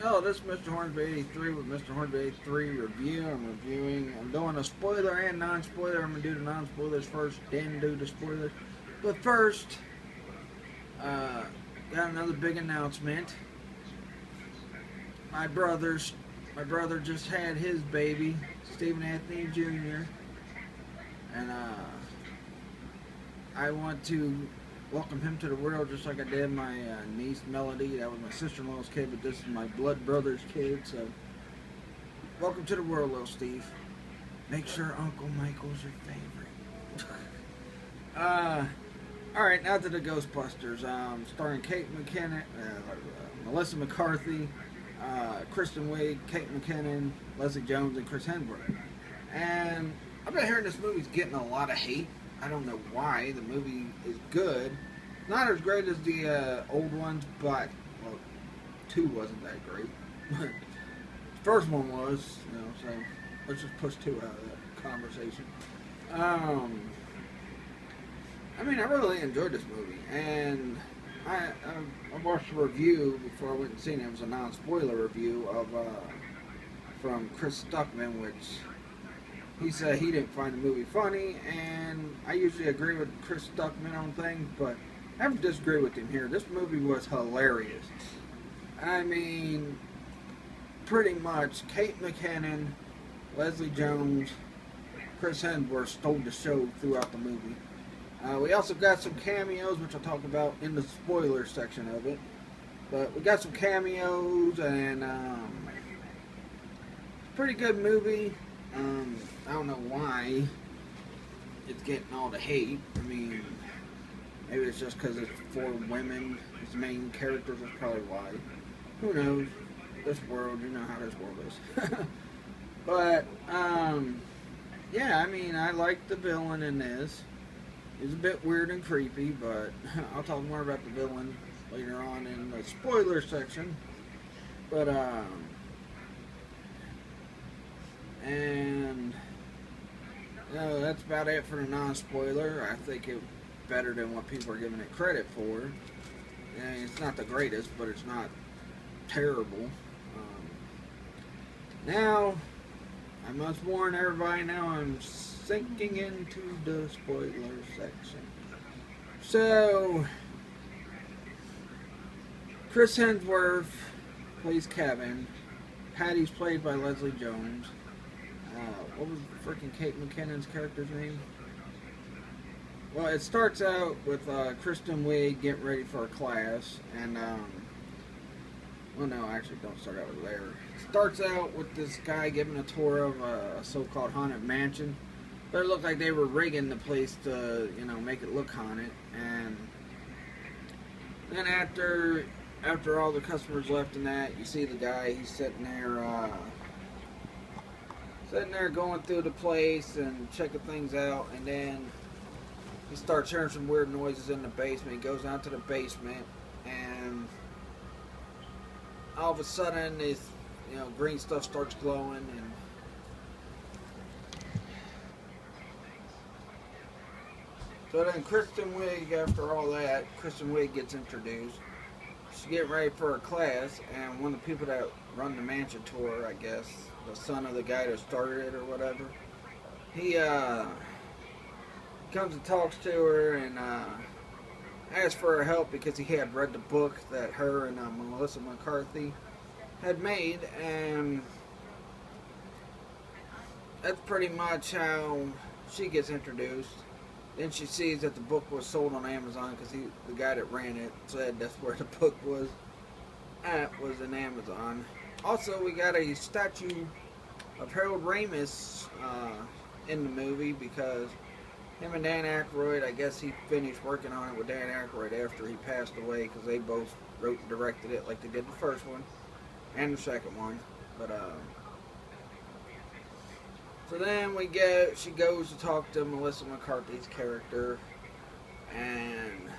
Oh, this is Mr. Hornsby 83 with Mr. Hornsby 83 review. I'm doing a spoiler and non-spoiler. I'm going to do the non-spoilers first, then do the spoilers. But first, uh, got another big announcement. My brother's, my brother just had his baby, Stephen Anthony Jr. And I want to welcome him to the world just like I did my niece Melody. That was my sister-in-law's kid, but this is my blood brother's kid. So, welcome to the world, little Steve. Make sure Uncle Michael's your favorite. All right, now to the Ghostbusters. Starring Kate McKinnon, Melissa McCarthy, Kristen Wiig, Kate McKinnon, Leslie Jones, and Chris Hemsworth. And I've been hearing this movie's getting a lot of hate. I don't know why. The movie is good. Not as great as the old ones, but, well, 2 wasn't that great. the first one was, so let's just push 2 out of that conversation. Um, I mean, I really enjoyed this movie, and I watched a review before I went and seen it. It was a non-spoiler review of from Chris Stuckman, which he said he didn't find the movie funny, and I usually agree with Chris Stuckman on things, but I have to disagree with him here. This movie was hilarious. I mean, pretty much Kate McKinnon, Leslie Jones, Chris Hemsworth stole the show throughout the movie. We also got some cameos, which I'll talk about in the spoiler section of it. But we got some cameos, and pretty good movie. I don't know why it's getting all the hate. I mean, maybe it's just because it's 4 women as main characters. That's probably why. Who knows? This world, you know how this world is. But, yeah, I mean, I like the villain in this. He's a bit weird and creepy, but I'll talk more about the villain later on in the spoiler section. But, and that's about it for the non-spoiler. I think it's better than what people are giving it credit for. And it's not the greatest, but it's not terrible. Now, I must warn everybody now I'm sinking into the spoiler section. So, Chris Hemsworth plays Kevin. Patty's played by Leslie Jones. What was freaking Kate McKinnon's character's name? Well, it starts out with Kristen Wiig getting ready for a class, and well, no, actually, don't start out with there. It starts out with this guy giving a tour of a so-called haunted mansion. But it looked like they were rigging the place to, make it look haunted. And then after all the customers left and that, you see the guy. He's sitting there going through the place and checking things out, and then he starts hearing some weird noises in the basement. He goes down to the basement, and all of a sudden this green stuff starts glowing, and so then Kristen Wiig, after all that, Kristen Wiig gets introduced. She's getting ready for her class, and one of the people that run the mansion tour, I guess, the son of the guy that started it or whatever, he comes and talks to her and asks for her help because he had read the book that her and Melissa McCarthy had made, and that's pretty much how she gets introduced. Then she sees that the book was sold on Amazon because the guy that ran it said that's where the book was in Amazon. Also, we got a statue of Harold Ramis in the movie because him and Dan Aykroyd, I guess he finished working on it with Dan Aykroyd after he passed away because they both wrote and directed it like they did the first one and the second one. But so then she goes to talk to Melissa McCarthy's character, and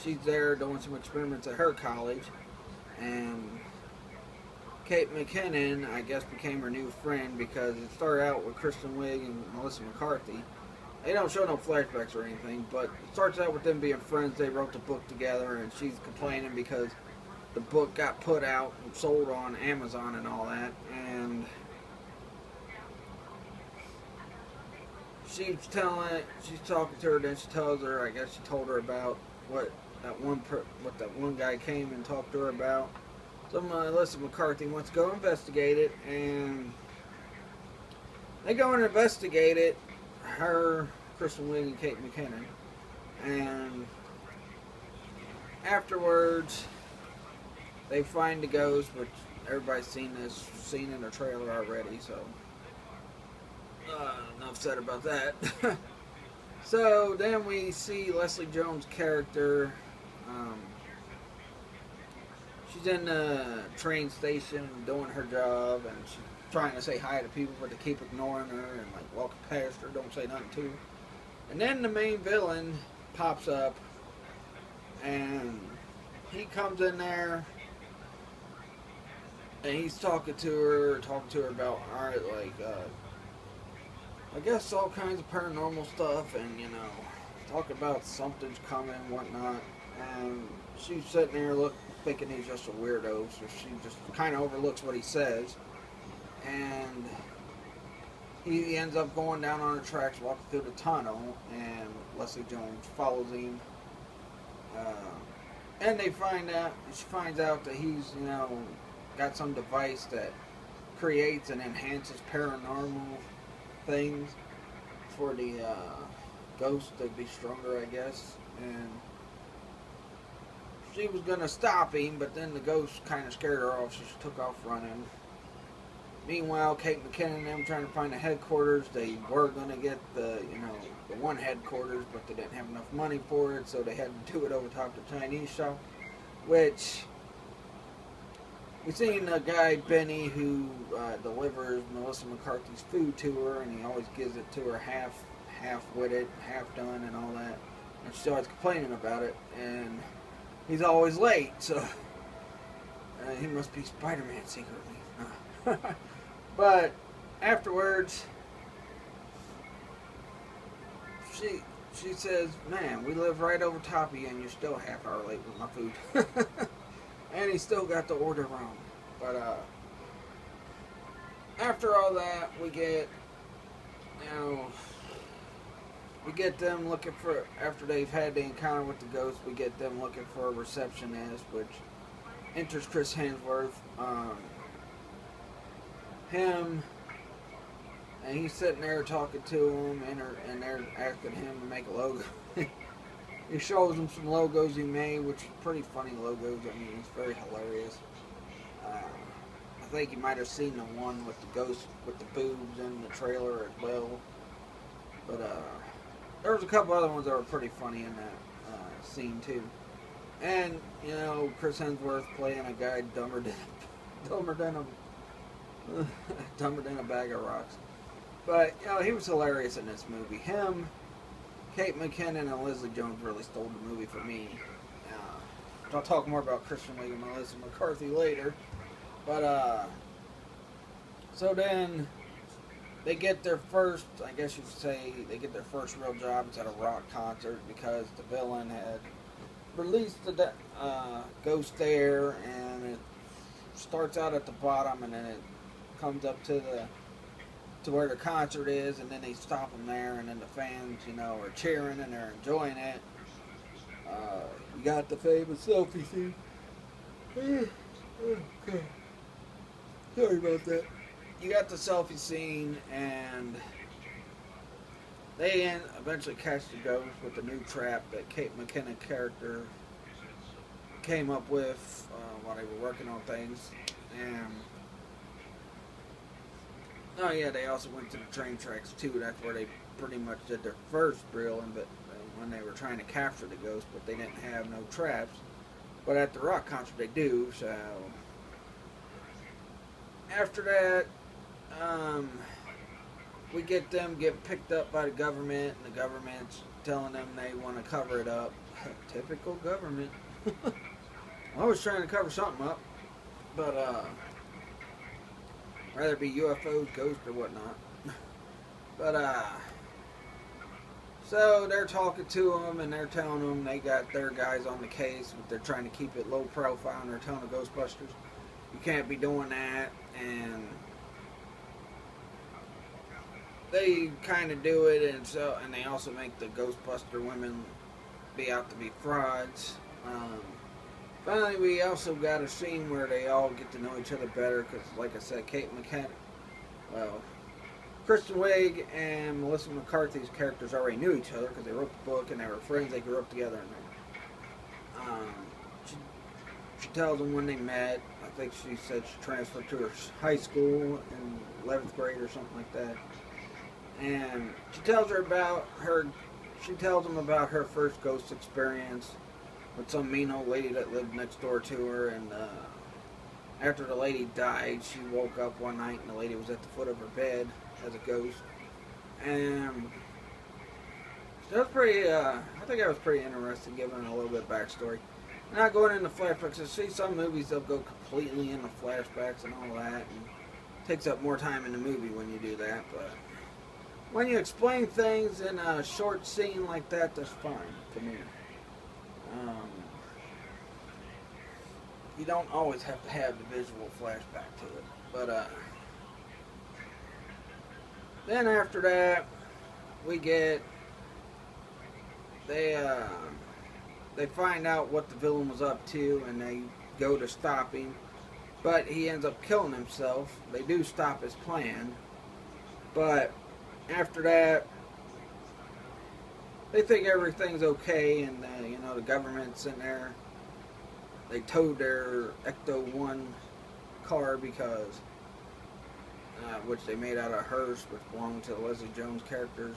she's there doing some experiments at her college, and Kate McKinnon, I guess, became her new friend because it started out with Kristen Wiig and Melissa McCarthy. They don't show no flashbacks or anything, but it starts out with them being friends. They wrote the book together, and she's complaining because the book got put out and sold on Amazon and all that, and she's talking to her, then she tells her, I guess she told her about what that one guy came and talked to her about. So Melissa McCarthy wants to go investigate it, and they go and investigate it, her, Kristen Wiig, and Kate McKinnon, and afterwards they find the ghost, which everybody's seen in the trailer already, so enough said about that. So then we see Leslie Jones' character. She's in the train station doing her job, and she's trying to say hi to people, but they keep ignoring her and like walking past her, don't say nothing to her. And then the main villain pops up, and he comes in there, and he's talking to her about, alright, like, I guess all kinds of paranormal stuff, and, you know, talk about something's coming and whatnot, and she's sitting there thinking he's just a weirdo, so she just kind of overlooks what he says, and he ends up going down on the tracks, walking through the tunnel, and Leslie Jones follows him, and she finds out that he's, you know, got some device that creates and enhances paranormal things for the ghost to be stronger, I guess. And she was gonna stop him, but then the ghost kind of scared her off, so she took off running. Meanwhile, Kate McKinnon and them trying to find the headquarters. They were gonna get the one headquarters, but they didn't have enough money for it, so they had to do it over top the Chinese shop, which we seen a guy, Benny, who delivers Melissa McCarthy's food to her, and he always gives it to her half-witted, half-done, and all that. And she's always complaining about it, and he's always late, so he must be Spider-Man secretly. But afterwards, she says, "Man, we live right over top of you, and you're still a half hour late with my food." And he still got the order wrong. But after all that, we get them looking for, after they've had the encounter with the ghost, we get them looking for a receptionist, which enters Chris Hemsworth. Him, and he's sitting there talking to him, and they're asking him to make a logo. He shows them some logos he made, which are pretty funny logos. I mean, it's very hilarious. I think you might have seen the one with the ghost with the boobs in the trailer as well. But there was a couple other ones that were pretty funny in that scene too. And you know, Chris Hemsworth playing a guy dumber than a bag of rocks. But you know, he was hilarious in this movie. Him, Kate McKinnon, and Leslie Jones really stole the movie for me. I'll talk more about Kristen Wiig and Melissa McCarthy later. But so then they get their first, I guess you could say, they get their first real job. It's at a rock concert because the villain had released the ghost there, and it starts out at the bottom, and then it comes up to where the concert is, and then they stop them there, and then the fans, you know, are cheering and they're enjoying it. You got the famous selfie scene. Okay. Sorry about that. You got the selfie scene, and they eventually catch the ghost with the new trap that Kate McKinnon character came up with while they were working on things. And oh yeah, they also went to the train tracks too. That's where they pretty much did their first drilling, but when they were trying to capture the ghost, but they didn't have no traps. But at the rock concert they do. So after that, we get them getting picked up by the government, and the government's telling them they want to cover it up. Typical government. I was trying to cover something up, but rather it be UFOs, ghosts, or whatnot. But So they're talking to them and they're telling them they got their guys on the case, but they're trying to keep it low profile. And they're telling the Ghostbusters, you can't be doing that. And they kind of do it, and they also make the Ghostbuster women be out to be frauds. Finally, we also got a scene where they all get to know each other better because, like I said, Kristen Wiig and Melissa McCarthy's characters already knew each other because they wrote the book and they were friends. They grew up together. And she tells them when they met. I think she said she transferred to her high school in 11th grade or something like that. And she tells them about her first ghost experience with some mean old lady that lived next door to her. And after the lady died, she woke up one night and the lady was at the foot of her bed as a ghost. And that was pretty, I think that was pretty interesting, giving a little bit of backstory. Not going into flashbacks. I see some movies they'll go completely into flashbacks and all that, and it takes up more time in the movie when you do that. But when you explain things in a short scene like that, that's fine to me. You don't always have to have the visual flashback to it, but then after that, we get they find out what the villain was up to, and they go to stop him, but he ends up killing himself. They do stop his plan, but after that, they think everything's okay, and the government's in there. They towed their Ecto-1 car because, which they made out of hearse, which belonged to Leslie Jones' character's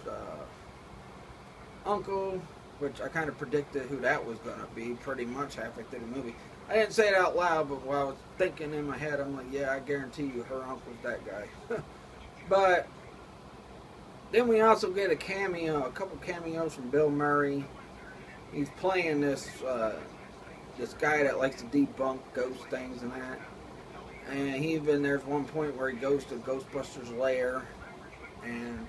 uncle, which I kind of predicted who that was going to be pretty much halfway through the movie. I didn't say it out loud, but while I was thinking in my head, I'm like, yeah, I guarantee you her uncle's that guy. But then we also get a couple cameos from Bill Murray. He's playing this guy that likes to debunk ghost things and that. And there's one point where he goes to Ghostbusters' lair, and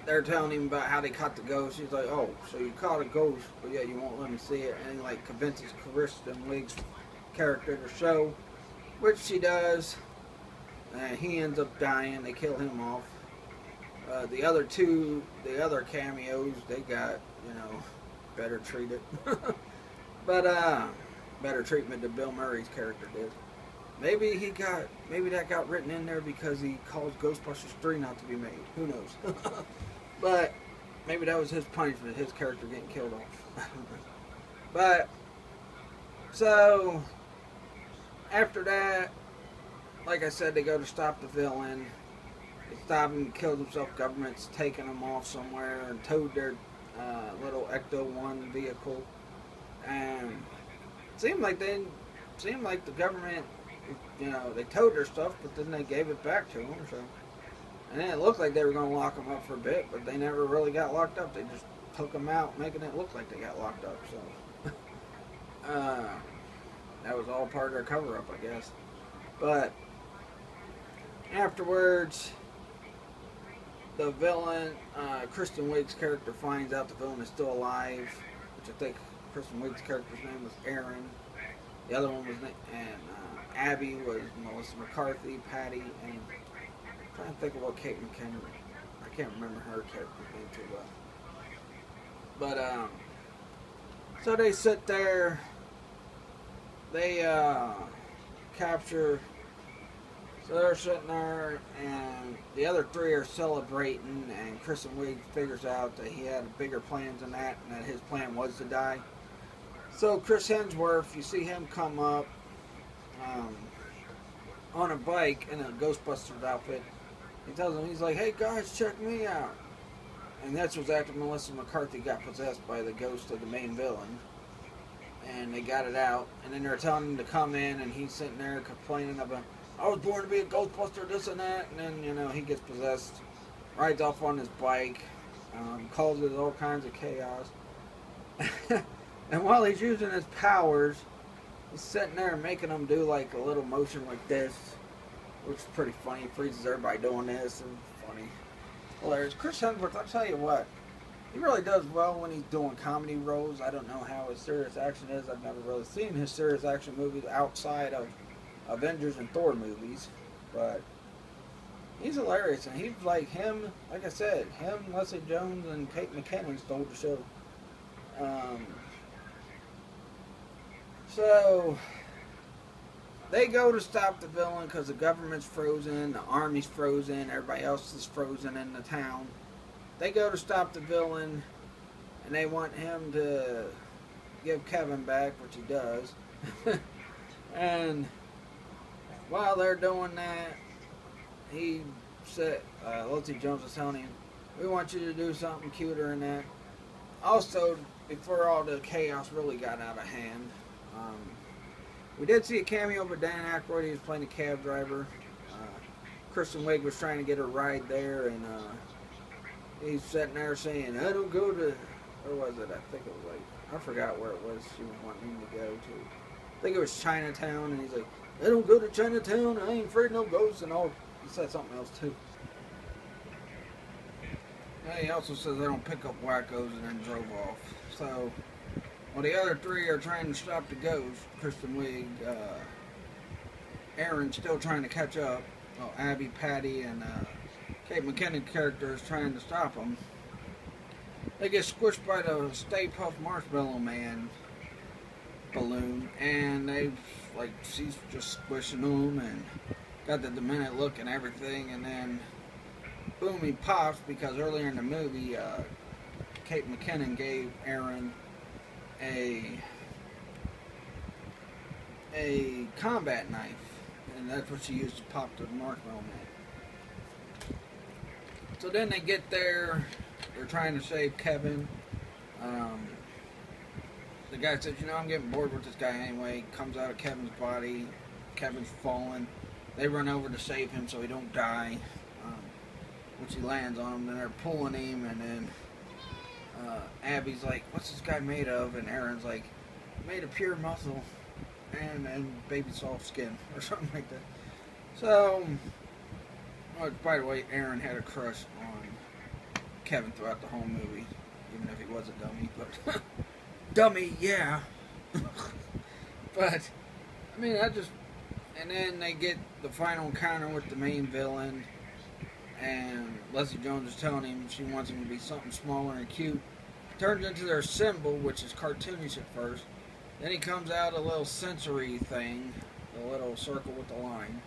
they're telling him about how they caught the ghost. He's like, oh, so you caught a ghost, but yeah, you won't let me see it. And he convinces Kristen Wiig's character to show, which she does. And he ends up dying. They kill him off. The other cameos, they got, better treated. But better treatment than Bill Murray's character did. Maybe that got written in there because he caused Ghostbusters 3 not to be made. Who knows? But maybe that was his punishment, his character getting killed off. But so after that, like I said, they go to stop the villain. They stop him, he kills himself. Government's taking him off somewhere and towed their little Ecto-1 vehicle. And it seemed like the government, they towed their stuff, but then they gave it back to them. So, and then it looked like they were going to lock them up for a bit, but they never really got locked up. They just took them out, making it look like they got locked up. So that was all part of their cover-up, I guess. But afterwards, the villain, Kristen Wiig's character, finds out the villain is still alive, which I think Kristen Wiig's character's name was Aaron. The other one was, and Abby was Melissa McCarthy, Patty, and I'm trying to think of what Kate McKinnon, I can't remember her character's name too well. But, so they sit there, they capture, so they're sitting there, and the other three are celebrating, and Kristen Wiig figures out that he had bigger plans than that, and that his plan was to die. So Chris Hemsworth, you see him come up on a bike in a Ghostbusters outfit. He tells them, he's like, hey guys, check me out. And that was after Melissa McCarthy got possessed by the ghost of the main villain. And they got it out. And then they're telling him to come in, and he's sitting there complaining about, I was born to be a Ghostbuster, this and that. And then, he gets possessed, rides off on his bike, causes all kinds of chaos. And while he's using his powers, he's sitting there making them do like a little motion like this, which is pretty funny. He freezes everybody doing this, and funny. Hilarious. Chris Hemsworth, I'll tell you what, He really does well when he's doing comedy roles. I don't know how his serious action is. I've never really seen his serious action movies outside of Avengers and Thor movies, but he's hilarious, and he's like him. Like I said, him, Leslie Jones, and Kate McKinnon stole the show. Um, so they go to stop the villain because the government's frozen, the army's frozen, everybody else is frozen in the town. They go to stop the villain, and they want him to give Kevin back, which he does. And while they're doing that, he said, Leslie Jones was telling him, "We want you to do something cuter than that." Also, before all the chaos really got out of hand, we did see a cameo of Dan Aykroyd. He was playing a cab driver. Kristen Wiig was trying to get a ride there, and he's sitting there saying, "I don't go to," where was it? I think it was like, I forgot where it was she was wanting him to go to. I think it was Chinatown, and he's like, "I don't go to Chinatown, I ain't afraid of no ghosts," and all. He said something else too. And he also says, "I don't pick up wackos," and then drove off. So, well, the other three are trying to stop the ghost. Kristen Wiig, Aaron's still trying to catch up. Well, Abby, Patty, and Kate McKinnon character is trying to stop them. They get squished by the Stay Puft Marshmallow Man balloon, and they like she's just squishing them and got the demented look and everything, and then boom, he pops because earlier in the movie, Kate McKinnon gave Aaron a combat knife, and that's what she used to pop the Marshmallow Man. So then they get there, they're trying to save Kevin. The guy says, "I'm getting bored with this guy anyway." Comes out of Kevin's body. Kevin's falling. They run over to save him so he don't die, which he lands on him. Then they're pulling him, and then Abby's like, "What's this guy made of?" And Aaron's like, "Made of pure muscle and baby soft skin," or something like that. So, by the way, Aaron had a crush on Kevin throughout the whole movie, even if he was a dummy. But dummy, yeah. But I mean, and then they get the final encounter with the main villain, and Leslie Jones is telling him she wants him to be something smaller and cute. Turns into their symbol, which is cartoonish at first. Then he comes out a little sensory thing, a little circle with the line,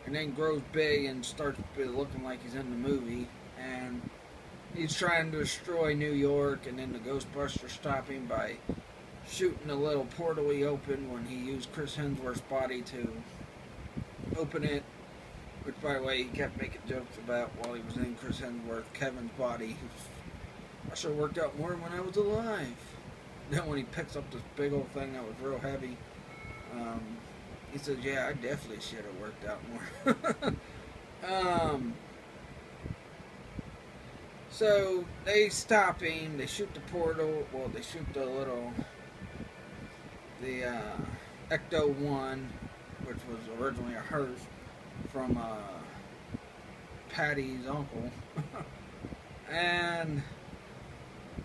and then grows big and starts looking like he's in the movie. And he's trying to destroy New York, and then the Ghostbusters stop him by shooting a little portal he opened when he used Chris Hemsworth's body to open it. Which, by the way, he kept making jokes about while he was in Chris Hemsworth, Kevin's body. "I should have worked out more when I was alive." Then when he picks up this big old thing that was real heavy, he says, "Yeah, I definitely should have worked out more." So they stop him. They shoot the portal. Well, they shoot the Ecto-1, which was originally a hearse from Patty's uncle. And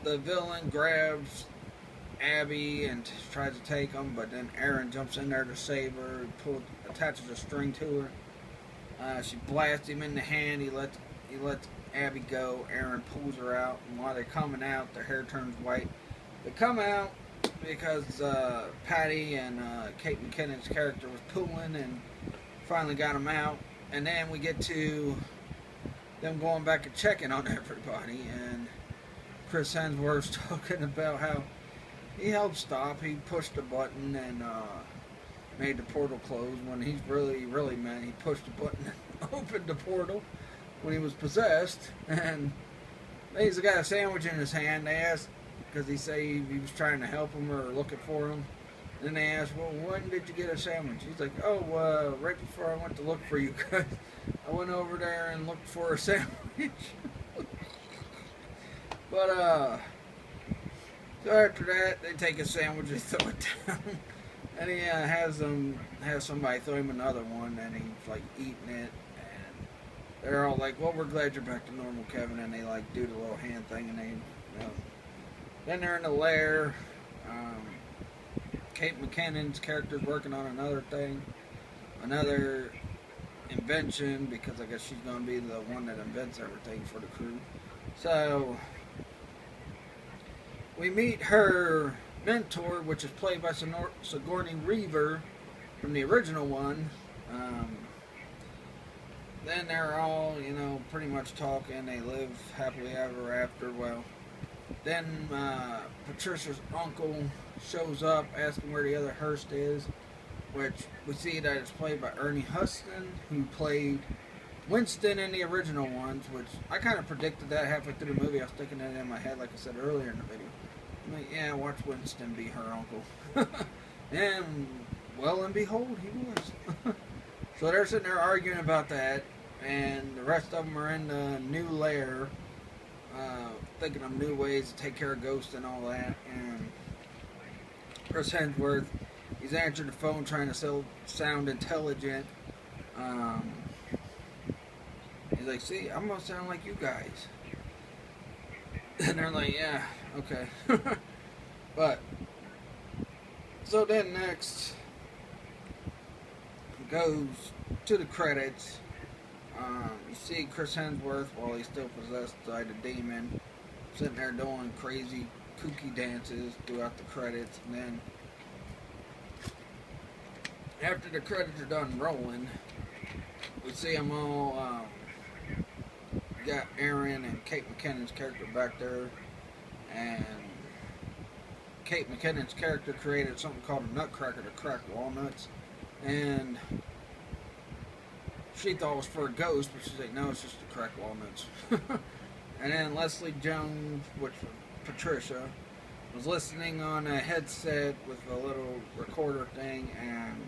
the villain grabs Abby and tries to take him, but then Aaron jumps in there to save her, attaches a string to her. She blasts him in the hand. He lets Abby go. Aaron pulls her out, and while they're coming out, their hair turns white. They come out because Patty and Kate McKinnon's character was pulling and finally got them out. And then we get to them going back and checking on everybody, and Chris Hemsworth's talking about how he helped stop. He pushed a button and made the portal close, when he's really meant he pushed the button and opened the portal when he was possessed. And he's got a sandwich in his hand. They asked, because he said he was trying to help him or looking for him. Then they asked, "Well, when did you get a sandwich?" He's like, "Oh, right before I went to look for you guys. I went over there and looked for a sandwich." But so after that, they take a sandwich and throw it down, and he has somebody throw him another one, and he's like eating it, and they're all like, "Well, we're glad you're back to normal, Kevin," and they like do the little hand thing, and they You know. Then they're in the lair. Kate McKinnon's character's working on another thing, another invention, because I guess she's going to be the one that invents everything for the crew. So we meet her mentor, which is played by Sigourney Weaver from the original one. Then they're all, pretty much talking. They live happily ever after. Well, then Patricia's uncle shows up asking where the other Hearst is, which we see that it's played by Ernie Hudson, who played Winston in the original ones, which I kind of predicted that halfway through the movie. I was sticking that in my head, like I said earlier in the video. I'm like, yeah, watch Winston be her uncle. And, well and behold, he was. So they're sitting there arguing about that, and the rest of them are in the new lair, thinking of new ways to take care of ghosts and all that. And Chris Hemsworth, he's answered the phone trying to sound intelligent. He's like, see, I'm going to sound like you guys. And they're like, yeah, okay. But, so then next goes to the credits. You see Chris Hemsworth, while he's still possessed by the demon, sitting there doing crazy, kooky dances throughout the credits. And then, after the credits are done rolling, we see them all. Got Aaron and Kate McKinnon's character back there, and Kate McKinnon's character created something called a nutcracker to crack walnuts, and she thought it was for a ghost, but she's like, no, it's just to crack walnuts. And then Leslie Jones, which was Patricia, was listening on a headset with a little recorder thing, and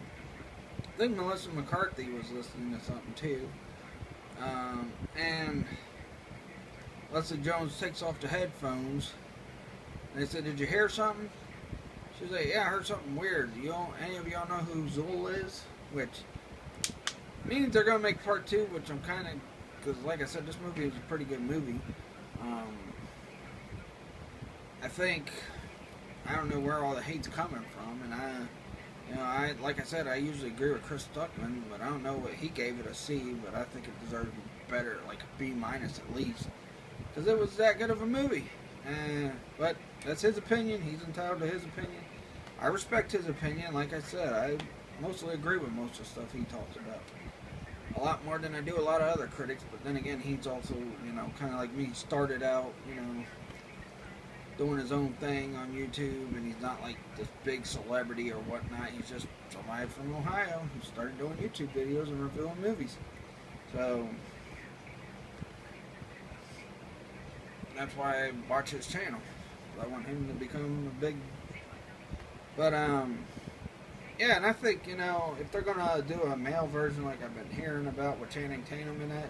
I think Melissa McCarthy was listening to something too. And Leslie Jones takes off the headphones, and they said, did you hear something? She's like, yeah, I heard something weird. Any of y'all know who Zool is? Which means they're going to make part 2, which I'm kind of, because like I said, this movie is a pretty good movie. I think, I don't know where all the hate's coming from, and I like I said, I usually agree with Chris Stuckman, but I don't know what he gave it a C, but I think it deserved better, like a B- at least, because it was that good of a movie. But that's his opinion. He's entitled to his opinion. I respect his opinion. Like I said, I mostly agree with most of the stuff he talks about. A lot more than I do a lot of other critics, but then again, he's also, kind of like me, started out, doing his own thing on YouTube, and he's not like this big celebrity or whatnot. He's just somebody from Ohio who started doing YouTube videos and reviewing movies. So that's why I watch his channel. I want him to become a big. But yeah, and I think if they're gonna do a male version like I've been hearing about with Channing Tatum in it,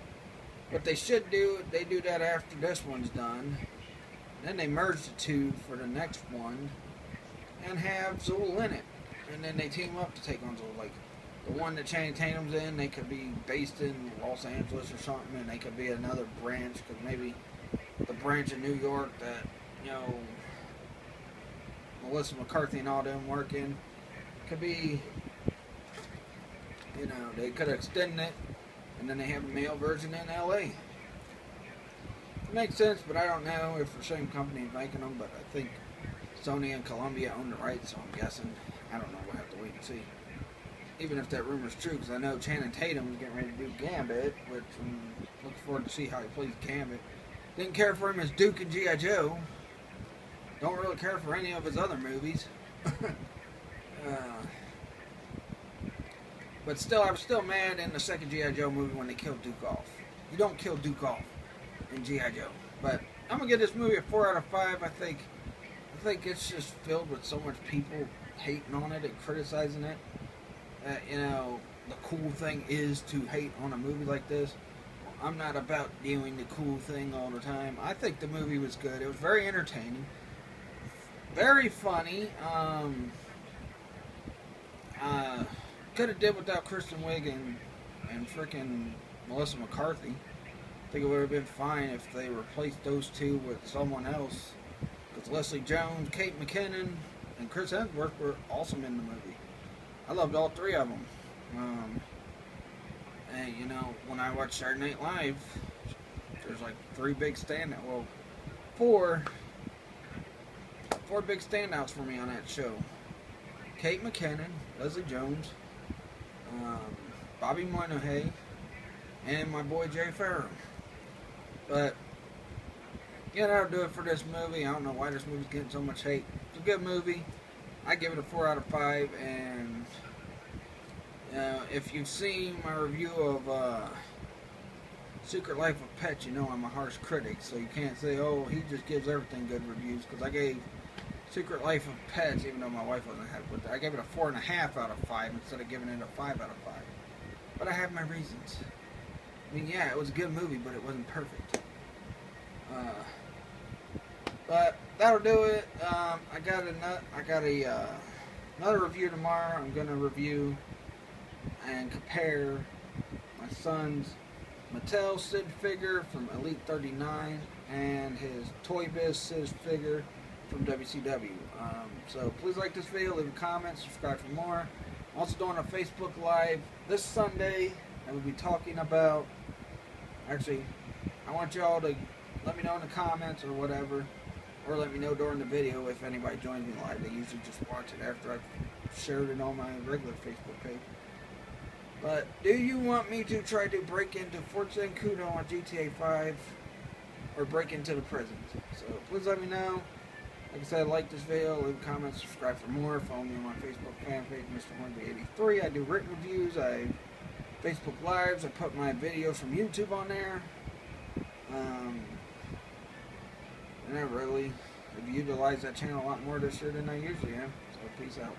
what they should do, they do that after this one's done. Then they merge the two for the next one and have Zool in it. And then they team up to take on Zool. Like the one that Channing Tatum's in, they could be based in Los Angeles or something, and they could be another branch, because maybe the branch in New York that, Melissa McCarthy and all them work in could be, they could extend it, and then they have a male version in LA. It makes sense, but I don't know if the same company is making them, but I think Sony and Columbia own the rights, so I'm guessing. I don't know, we'll have to wait and see. Even if that rumor's true, because I know Channing Tatum is getting ready to do Gambit, which I'm looking forward to see how he plays Gambit. Didn't care for him as Duke in G.I. Joe. Don't really care for any of his other movies. But still, I was still mad in the second G.I. Joe movie when they killed Duke off. You don't kill Duke off in G.I. Joe. But I'm going to give this movie a 4 out of 5. I think it's just filled with so much people hating on it and criticizing it. The cool thing is to hate on a movie like this. I'm not about doing the cool thing all the time. I think the movie was good. It was very entertaining. Very funny. Could have did without Kristen Wiig and frickin' Melissa McCarthy. I think it would have been fine if they replaced those two with someone else because Leslie Jones, Kate McKinnon, and Chris Hemsworth were awesome in the movie. I loved all three of them. And you know, when I watch Saturday Night Live, there's like four big standouts for me on that show. Kate McKinnon, Leslie Jones, Bobby Moynihan, and my boy Jay Farrow. But yeah, that'll do it for this movie. I don't know why this movie's getting so much hate. It's a good movie. I give it a 4 out of 5. And if you've seen my review of Secret Life of Pets, you know I'm a harsh critic. So you can't say, oh, he just gives everything good reviews. Because I gave Secret Life of Pets, even though my wife wasn't happy with it, I gave it a 4.5 out of 5 instead of giving it a 5 out of 5. But I have my reasons. I mean, yeah, it was a good movie, but it wasn't perfect. But that'll do it. I got another review tomorrow. I'm gonna review and compare my son's Mattel Sid figure from Elite 39 and his Toy Biz Sid figure from WCW. So please like this video, leave a comment, subscribe for more. I'm also doing a Facebook Live this Sunday. I will be talking about. Actually, I want y'all to let me know in the comments or whatever, or let me know during the video if anybody joins me live. They usually just watch it after I've shared it on my regular Facebook page. But do you want me to try to break into Fort Zancudo on GTA 5 or break into the prison? So please let me know. Like I said, like this video, leave a comment, subscribe for more. Follow me on my Facebook fan page, Mr. Hornby 83. I do written reviews. I Facebook Lives. I put my videos from YouTube on there. And I really have utilized that channel a lot more this year than I usually am. So peace out.